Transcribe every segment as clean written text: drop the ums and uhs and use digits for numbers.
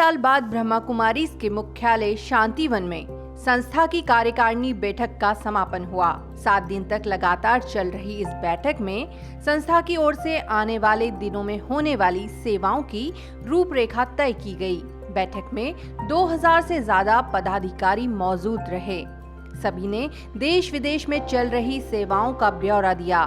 साल बाद ब्रह्मा कुमारी के मुख्यालय शांतिवन में संस्था की कार्यकारिणी बैठक का समापन हुआ। 7 दिन तक लगातार चल रही इस बैठक में संस्था की ओर से आने वाले दिनों में होने वाली सेवाओं की रूपरेखा तय की गई। बैठक में 2000 से ज्यादा पदाधिकारी मौजूद रहे। सभी ने देश विदेश में चल रही सेवाओं का ब्यौरा दिया।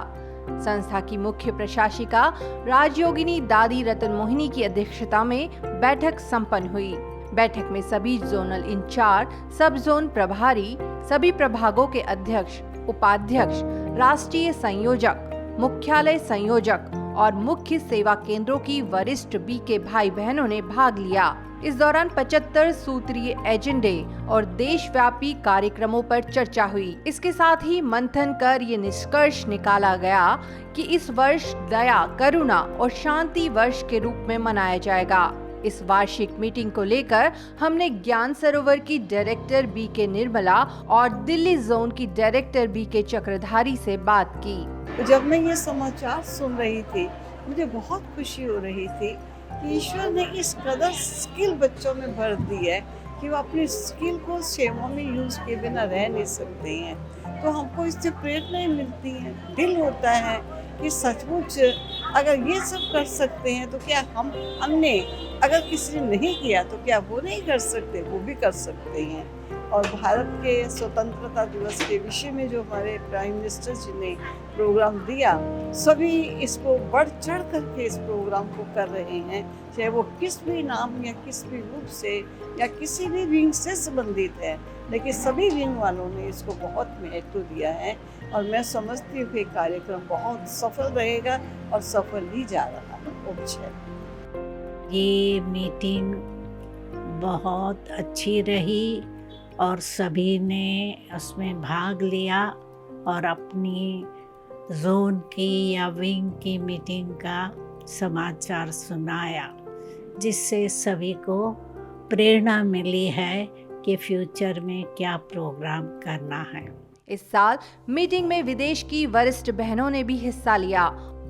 संस्था की मुख्य प्रशासिका राजयोगिनी दादी रतन मोहिनी की अध्यक्षता में बैठक संपन्न हुई। बैठक में सभी जोनल इंचार्ज, सब जोन प्रभारी, सभी प्रभागों के अध्यक्ष, उपाध्यक्ष, राष्ट्रीय संयोजक, मुख्यालय संयोजक और मुख्य सेवा केंद्रों की वरिष्ठ बीके भाई बहनों ने भाग लिया। इस दौरान 75 सूत्रीय एजेंडे और देशव्यापी कार्यक्रमों पर चर्चा हुई। इसके साथ ही मंथन कर ये निष्कर्ष निकाला गया कि इस वर्ष दया, करुणा और शांति वर्ष के रूप में मनाया जाएगा। इस वार्षिक मीटिंग को लेकर हमने ज्ञान सरोवर की डायरेक्टर बीके निर्मला और दिल्ली जोन की डायरेक्टर बीके चक्रधारी से बात की। जब मैं ये समाचार सुन रही थी, मुझे बहुत खुशी हो रही थी कि ईश्वर ने इस कदर स्किल बच्चों में भर दी है कि वो अपनी स्किल को सेवा में यूज किए बिना रह नहीं सकते हैं। तो हमको इससे प्रेरणाएं मिलती हैं। दिल होता है कि सचमुच अगर ये सब कर सकते हैं तो क्या हमने अगर किसी ने नहीं किया तो क्या वो नहीं कर सकते, वो भी कर सकते हैं। और भारत के स्वतंत्रता दिवस के विषय में जो हमारे प्राइम मिनिस्टर जी ने प्रोग्राम दिया, सभी इसको बढ़ चढ़ करके इस प्रोग्राम को कर रहे हैं, चाहे वो किस भी नाम या किस भी रूप से या किसी भी विंग से संबंधित है, लेकिन सभी विंग वालों ने इसको बहुत महत्व दिया है। और मैं समझती हूँ कि कार्यक्रम बहुत सफल रहेगा और सफल ही जा रहा है। ये मीटिंग बहुत अच्छी रही और सभी ने उसमें भाग लिया और अपनी जोन की या विंग की मीटिंग का समाचार सुनाया, जिससे सभी को प्रेरणा मिली है कि फ्यूचर में क्या प्रोग्राम करना है। इस साल मीटिंग में विदेश की वरिष्ठ बहनों ने भी हिस्सा लिया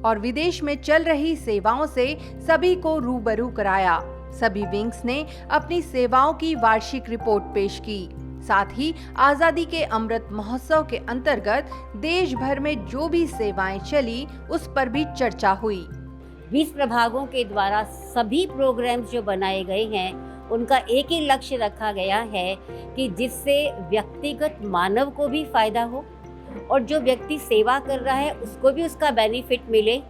और विदेश में चल रही सेवाओं से सभी को रूबरू कराया। सभी विंग्स ने अपनी सेवाओं की वार्षिक रिपोर्ट पेश की। साथ ही आजादी के अमृत महोत्सव के अंतर्गत देश भर में जो भी सेवाएं चली उस पर भी चर्चा हुई। 20 प्रभागों के द्वारा सभी प्रोग्राम्स जो बनाए गए हैं उनका एक ही लक्ष्य रखा गया है कि जिससे व्यक्तिगत मानव को भी फायदा हो और जो व्यक्ति सेवा कर रहा है उसको भी उसका बेनिफिट मिले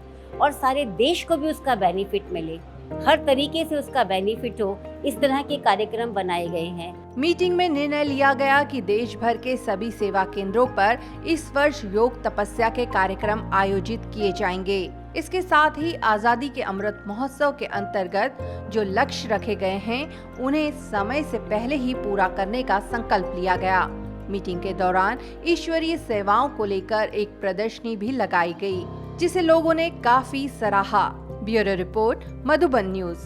और सारे देश को भी उसका बेनिफिट मिले, हर तरीके से उसका बेनिफिट हो, इस तरह के कार्यक्रम बनाए गए हैं। मीटिंग में निर्णय लिया गया कि देश भर के सभी सेवा केंद्रों पर इस वर्ष योग तपस्या के कार्यक्रम आयोजित किए जाएंगे। इसके साथ ही आजादी के अमृत महोत्सव के अंतर्गत जो लक्ष्य रखे गए हैं उन्हें समय से पहले ही पूरा करने का संकल्प लिया गया। मीटिंग के दौरान ईश्वरीय सेवाओं को लेकर एक प्रदर्शनी भी लगाई गई, जिसे लोगों ने काफी सराहा। Bureau report, Madhuban news.